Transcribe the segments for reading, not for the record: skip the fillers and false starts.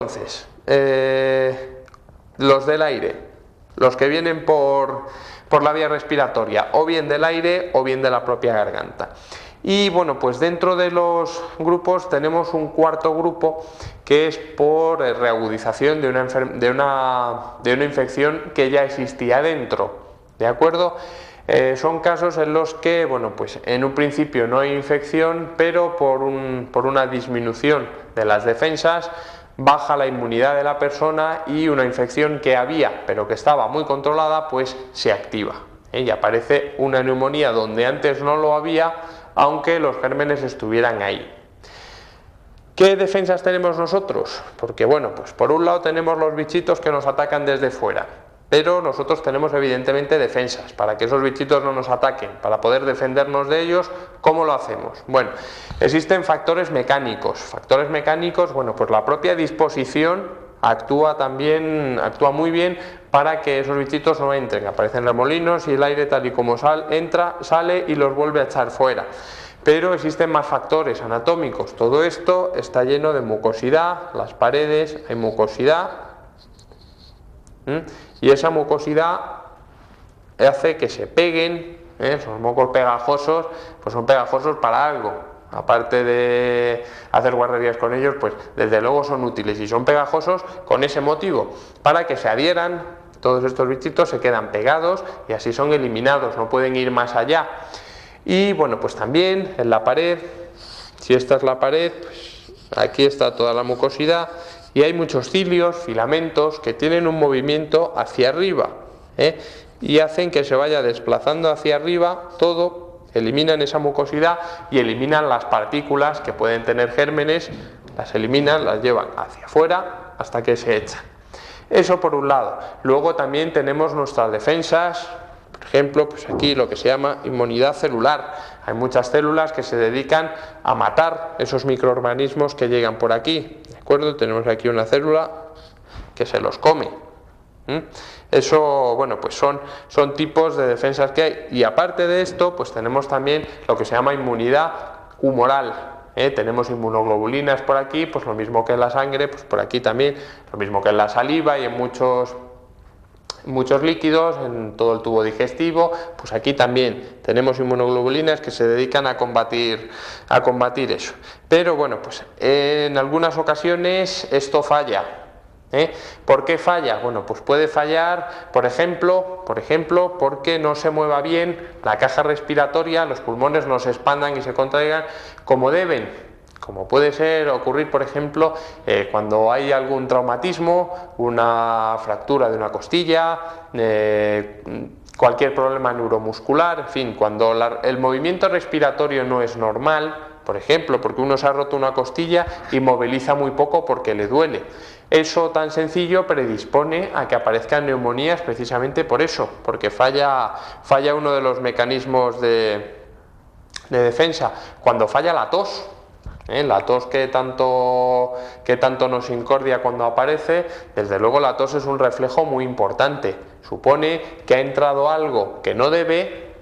Entonces, los del aire, los que vienen por la vía respiratoria, o bien del aire o bien de la propia garganta. Y bueno, pues dentro de los grupos tenemos un cuarto grupo que es por reagudización de una infección que ya existía dentro, ¿de acuerdo? Son casos en los que, bueno, pues en un principio no hay infección, pero por una disminución de las defensas baja la inmunidad de la persona y una infección que había pero que estaba muy controlada pues se activa y aparece una neumonía donde antes no lo había, aunque los gérmenes estuvieran ahí. ¿Qué defensas tenemos nosotros? Porque bueno, pues por un lado tenemos los bichitos que nos atacan desde fuera, pero nosotros tenemos evidentemente defensas para que esos bichitos no nos ataquen, para poder defendernos de ellos. ¿Cómo lo hacemos? Bueno, existen factores mecánicos. Factores mecánicos, bueno, pues la propia disposición actúa muy bien para que esos bichitos no entren. Aparecen remolinos y el aire tal y como entra, sale y los vuelve a echar fuera. Pero existen más factores anatómicos. Todo esto está lleno de mucosidad, las paredes, hay mucosidad. Y esa mucosidad hace que se peguen, esos mocos pegajosos, pues son pegajosos para algo. Aparte de hacer guarrerías con ellos, pues desde luego son útiles y son pegajosos con ese motivo, para que se adhieran. Todos estos bichitos se quedan pegados y así son eliminados, no pueden ir más allá. Y bueno, pues también en la pared, si esta es la pared, pues aquí está toda la mucosidad. Y hay muchos cilios, filamentos que tienen un movimiento hacia arriba y hacen que se vaya desplazando hacia arriba todo, eliminan esa mucosidad y eliminan las partículas que pueden tener gérmenes, las eliminan, las llevan hacia afuera hasta que se echan. Eso por un lado. Luego también tenemos nuestras defensas, por ejemplo, pues aquí lo que se llama inmunidad celular. Hay muchas células que se dedican a matar esos microorganismos que llegan por aquí, ¿de acuerdo? Tenemos aquí una célula que se los come. Eso, bueno, pues son tipos de defensas que hay. Y aparte de esto, pues tenemos también lo que se llama inmunidad humoral. Tenemos inmunoglobulinas por aquí, pues lo mismo que en la sangre, pues por aquí también, lo mismo que en la saliva y en muchos líquidos, en todo el tubo digestivo, pues aquí también tenemos inmunoglobulinas que se dedican a combatir eso. Pero bueno, pues en algunas ocasiones esto falla. ¿Por qué falla? Bueno, pues puede fallar, por ejemplo, porque no se mueva bien la caja respiratoria, los pulmones no se expandan y se contraigan como deben. Como puede ocurrir, por ejemplo, cuando hay algún traumatismo, una fractura de una costilla, cualquier problema neuromuscular, en fin, cuando el movimiento respiratorio no es normal, por ejemplo, porque uno se ha roto una costilla y moviliza muy poco porque le duele. Eso tan sencillo predispone a que aparezcan neumonías precisamente por eso, porque falla uno de los mecanismos de defensa. Cuando falla la tos, la tos que tanto nos incordia cuando aparece, desde luego la tos es un reflejo muy importante. Supone que ha entrado algo que no debe.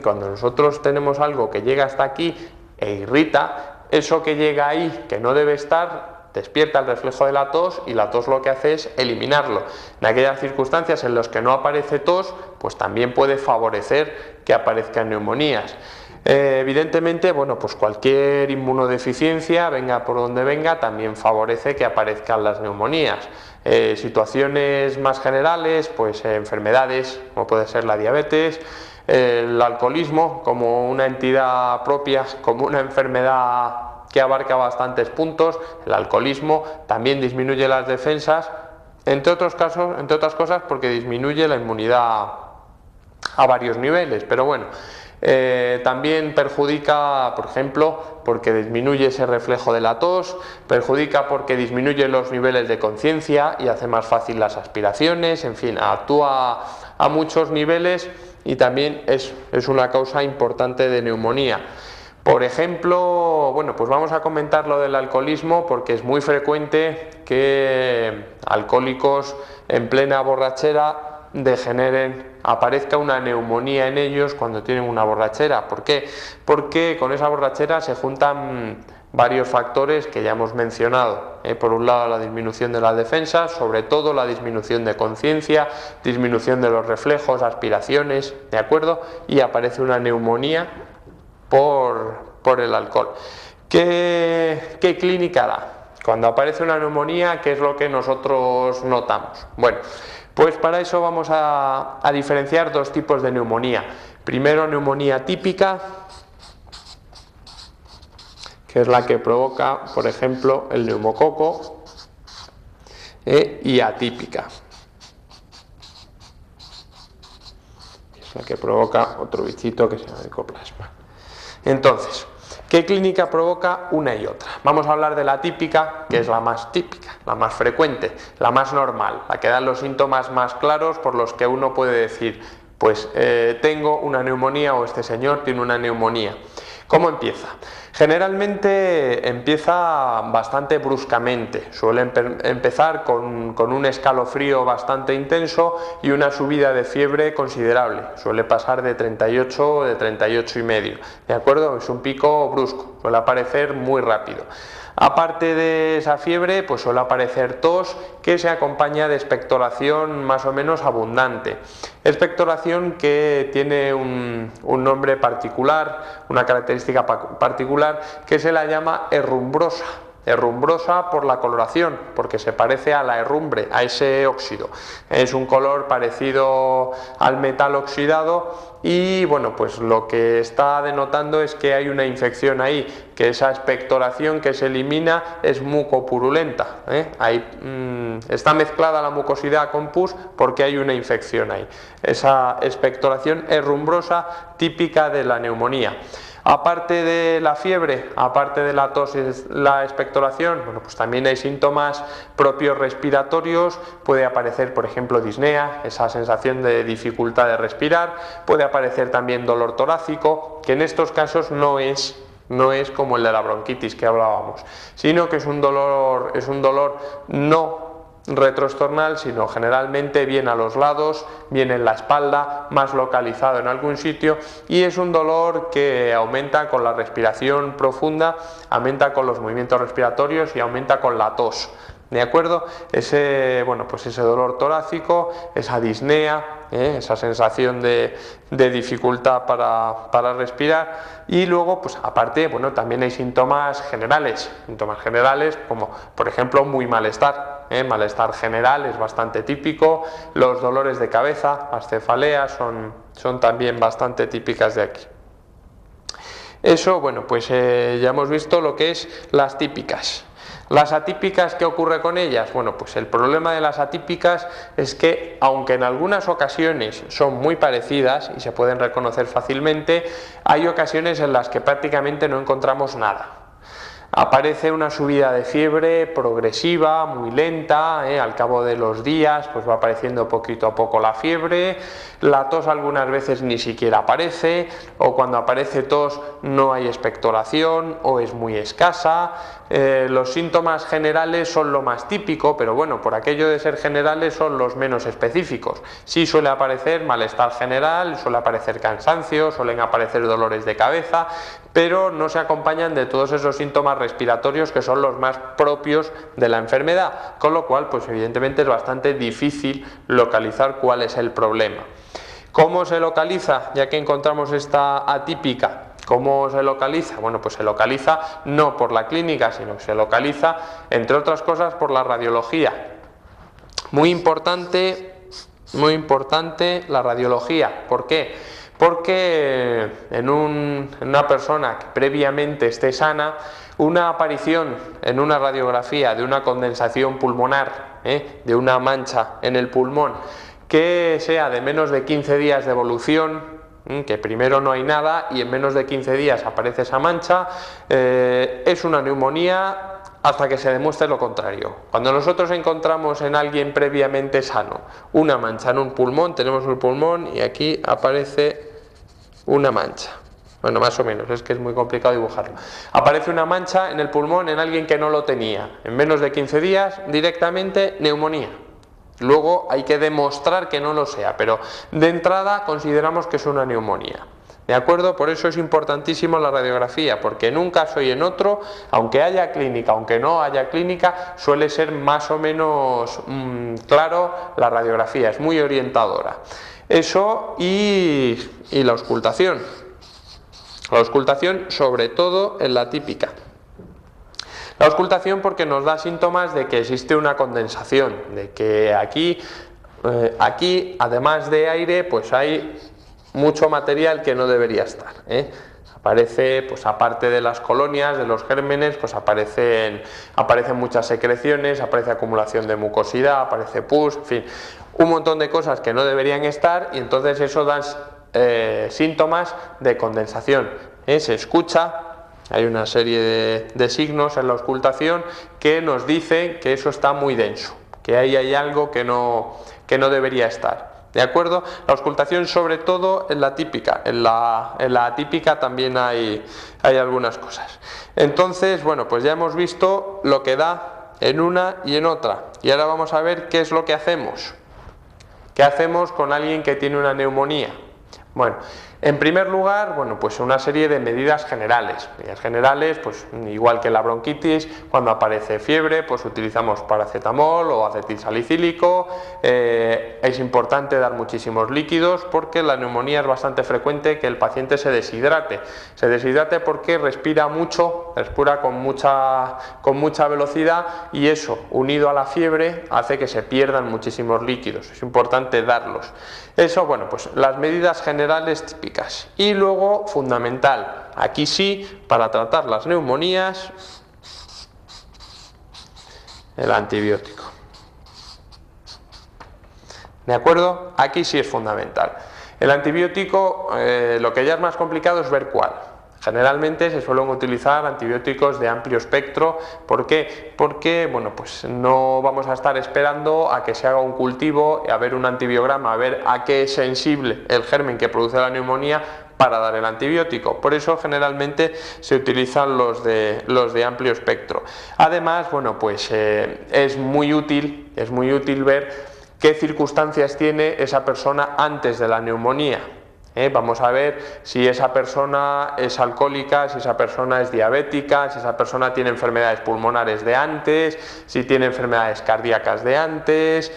Cuando nosotros tenemos algo que llega hasta aquí e irrita, eso que llega ahí que no debe estar despierta el reflejo de la tos y la tos lo que hace es eliminarlo. En aquellas circunstancias en las que no aparece tos, pues también puede favorecer que aparezcan neumonías. Evidentemente, bueno, pues cualquier inmunodeficiencia, venga por donde venga, también favorece que aparezcan las neumonías. Situaciones más generales, pues enfermedades como puede ser la diabetes, el alcoholismo como una entidad propia, como una enfermedad que abarca bastantes puntos. El alcoholismo también disminuye las defensas, entre otras cosas porque disminuye la inmunidad a varios niveles, pero bueno. También perjudica, por ejemplo, porque disminuye ese reflejo de la tos, perjudica porque disminuye los niveles de conciencia y hace más fácil las aspiraciones, en fin, actúa a muchos niveles y también es una causa importante de neumonía. Por ejemplo, bueno, pues vamos a comentar lo del alcoholismo porque es muy frecuente que alcohólicos en plena borrachera aparezca una neumonía en ellos cuando tienen una borrachera. ¿Por qué? Porque con esa borrachera se juntan varios factores que ya hemos mencionado. Por un lado la disminución de las defensas, sobre todo la disminución de conciencia, disminución de los reflejos, aspiraciones, ¿de acuerdo? Y aparece una neumonía por el alcohol. ¿Qué clínica da? Cuando aparece una neumonía, ¿qué es lo que nosotros notamos? Bueno, pues para eso vamos a diferenciar dos tipos de neumonía. Primero, neumonía típica, que es la que provoca, por ejemplo, el neumococo, y atípica, es la que provoca otro bichito que se llama micoplasma. Entonces, ¿qué clínica provoca una y otra? Vamos a hablar de la típica, que es la más típica, la más frecuente, la más normal, la que da los síntomas más claros por los que uno puede decir, pues tengo una neumonía o este señor tiene una neumonía. ¿Cómo empieza? Generalmente empieza bastante bruscamente, suele empezar con un escalofrío bastante intenso y una subida de fiebre considerable, suele pasar de 38 o de 38,5, ¿de acuerdo? Es un pico brusco, suele aparecer muy rápido. Aparte de esa fiebre, pues suele aparecer tos que se acompaña de expectoración más o menos abundante. Expectoración que tiene un nombre particular, una característica particular que se la llama herrumbrosa. Herrumbrosa por la coloración, porque se parece a la herrumbre, a ese óxido. Es un color parecido al metal oxidado y bueno, pues lo que está denotando es que hay una infección ahí, que esa expectoración que se elimina es mucopurulenta. Ahí está mezclada la mucosidad con pus porque hay una infección ahí. Esa expectoración herrumbrosa típica de la neumonía. Aparte de la fiebre, aparte de la tos y la expectoración, bueno, pues también hay síntomas propios respiratorios, puede aparecer, por ejemplo, disnea, esa sensación de dificultad de respirar, puede aparecer también dolor torácico, que en estos casos no es como el de la bronquitis que hablábamos, sino que es un dolor no retroesternal, sino generalmente bien a los lados, bien en la espalda, más localizado en algún sitio, y es un dolor que aumenta con la respiración profunda, aumenta con los movimientos respiratorios y aumenta con la tos. ¿De acuerdo? Ese dolor torácico, esa disnea, esa sensación de dificultad para respirar, y luego, pues aparte, bueno, también hay síntomas generales como, por ejemplo, muy malestar. Malestar general es bastante típico, los dolores de cabeza, las cefaleas son también bastante típicas de aquí. Eso, bueno, pues ya hemos visto lo que es las típicas. Las atípicas, ¿qué ocurre con ellas? Bueno, pues el problema de las atípicas es que, aunque en algunas ocasiones son muy parecidas y se pueden reconocer fácilmente, hay ocasiones en las que prácticamente no encontramos nada. Aparece una subida de fiebre progresiva, muy lenta, al cabo de los días pues va apareciendo poquito a poco la fiebre, la tos algunas veces ni siquiera aparece, o cuando aparece tos no hay expectoración o es muy escasa. Los síntomas generales son lo más típico, pero bueno, por aquello de ser generales son los menos específicos. Sí suele aparecer malestar general, suele aparecer cansancio, suelen aparecer dolores de cabeza, pero no se acompañan de todos esos síntomas respiratorios que son los más propios de la enfermedad, con lo cual pues evidentemente es bastante difícil localizar cuál es el problema. ¿Cómo se localiza? Ya que encontramos esta atípica, ¿cómo se localiza? Bueno, pues se localiza no por la clínica, sino que se localiza, entre otras cosas, por la radiología. Muy importante la radiología. ¿Por qué? Porque en una persona que previamente esté sana, una aparición en una radiografía de una condensación pulmonar, de una mancha en el pulmón, que sea de menos de 15 días de evolución, que primero no hay nada y en menos de 15 días aparece esa mancha, es una neumonía hasta que se demuestre lo contrario. Cuando nosotros encontramos en alguien previamente sano una mancha en un pulmón, tenemos un pulmón y aquí aparece una mancha. Bueno, más o menos, es que es muy complicado dibujarlo. Aparece una mancha en el pulmón en alguien que no lo tenía. En menos de 15 días, directamente neumonía. Luego hay que demostrar que no lo sea, pero de entrada consideramos que es una neumonía. ¿De acuerdo? Por eso es importantísimo la radiografía, porque en un caso y en otro, aunque haya clínica, aunque no haya clínica, suele ser más o menos claro la radiografía, es muy orientadora. Eso y la auscultación. La auscultación sobre todo en la típica. La auscultación porque nos da síntomas de que existe una condensación, de que aquí además de aire pues hay mucho material que no debería estar, Aparece, pues aparte de las colonias, de los gérmenes, pues aparecen muchas secreciones, aparece acumulación de mucosidad, aparece pus, en fin, un montón de cosas que no deberían estar, y entonces eso da síntomas de condensación, se escucha. Hay una serie de signos en la auscultación que nos dicen que eso está muy denso, que ahí hay algo que no debería estar. ¿De acuerdo? La auscultación sobre todo en la típica, en la atípica también hay algunas cosas. Entonces, bueno, pues ya hemos visto lo que da en una y en otra, y ahora vamos a ver qué es lo que hacemos. ¿Qué hacemos con alguien que tiene una neumonía? Bueno, en primer lugar, bueno, pues una serie de medidas generales. Medidas generales, pues igual que la bronquitis, cuando aparece fiebre, pues utilizamos paracetamol o acetilsalicílico. Es importante dar muchísimos líquidos porque la neumonía es bastante frecuente que el paciente se deshidrate. Se deshidrate porque respira mucho, respira con mucha velocidad, y eso, unido a la fiebre, hace que se pierdan muchísimos líquidos. Es importante darlos. Eso, bueno, pues las medidas generales típicas. Y luego, fundamental, aquí sí, para tratar las neumonías, el antibiótico. ¿De acuerdo? Aquí sí es fundamental. El antibiótico, lo que ya es más complicado es ver cuál. Generalmente se suelen utilizar antibióticos de amplio espectro. ¿Por qué? Porque, bueno, pues no vamos a estar esperando a que se haga un cultivo, a ver un antibiograma, a ver a qué es sensible el germen que produce la neumonía para dar el antibiótico. Por eso generalmente se utilizan los de amplio espectro. Además, bueno, pues es muy útil ver qué circunstancias tiene esa persona antes de la neumonía. Vamos a ver si esa persona es alcohólica, si esa persona es diabética, si esa persona tiene enfermedades pulmonares de antes, si tiene enfermedades cardíacas de antes,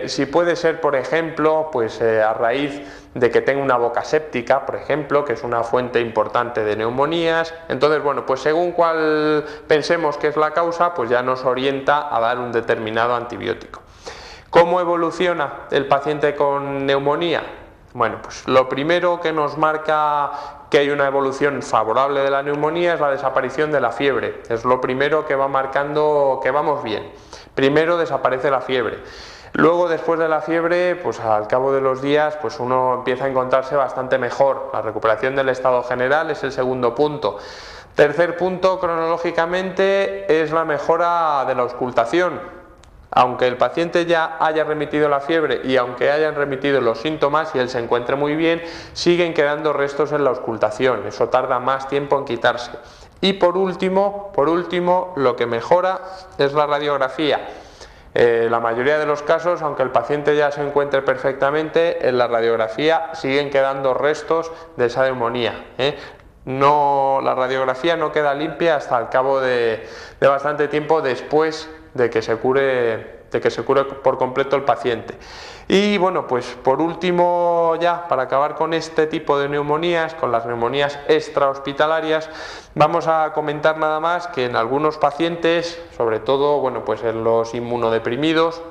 si puede ser, por ejemplo, pues a raíz de que tenga una boca séptica, por ejemplo, que es una fuente importante de neumonías. Entonces, bueno, pues según cuál pensemos que es la causa, pues ya nos orienta a dar un determinado antibiótico. ¿Cómo evoluciona el paciente con neumonía? Bueno, pues lo primero que nos marca que hay una evolución favorable de la neumonía es la desaparición de la fiebre. Es lo primero que va marcando que vamos bien. Primero desaparece la fiebre. Luego, después de la fiebre, pues al cabo de los días, pues uno empieza a encontrarse bastante mejor. La recuperación del estado general es el segundo punto. Tercer punto, cronológicamente, es la mejora de la auscultación. Aunque el paciente ya haya remitido la fiebre y aunque hayan remitido los síntomas y él se encuentre muy bien, siguen quedando restos en la auscultación. Eso tarda más tiempo en quitarse. Y por último, lo que mejora es la radiografía. La mayoría de los casos, aunque el paciente ya se encuentre perfectamente, en la radiografía siguen quedando restos de esa neumonía. La radiografía no queda limpia hasta el cabo de bastante tiempo después de que se cure por completo el paciente. Y bueno, pues por último, ya para acabar con este tipo de neumonías, con las neumonías extrahospitalarias, vamos a comentar nada más que en algunos pacientes, sobre todo, bueno, pues en los inmunodeprimidos,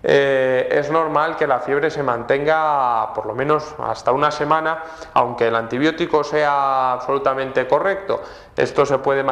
es normal que la fiebre se mantenga por lo menos hasta una semana, aunque el antibiótico sea absolutamente correcto.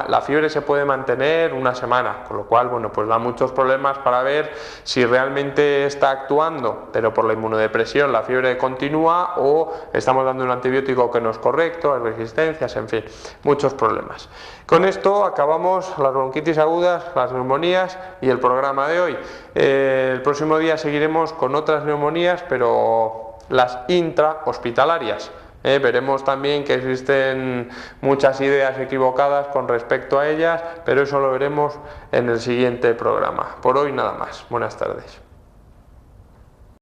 La fiebre se puede mantener una semana, con lo cual, bueno, pues da muchos problemas para ver si realmente está actuando, pero por la inmunodepresión la fiebre continúa, o estamos dando un antibiótico que no es correcto, hay resistencias, en fin, muchos problemas. Con esto acabamos las bronquitis agudas, las neumonías y el programa de hoy. El próximo día seguiremos con otras neumonías, pero las intrahospitalarias. Veremos también que existen muchas ideas equivocadas con respecto a ellas, pero eso lo veremos en el siguiente programa. Por hoy nada más. Buenas tardes.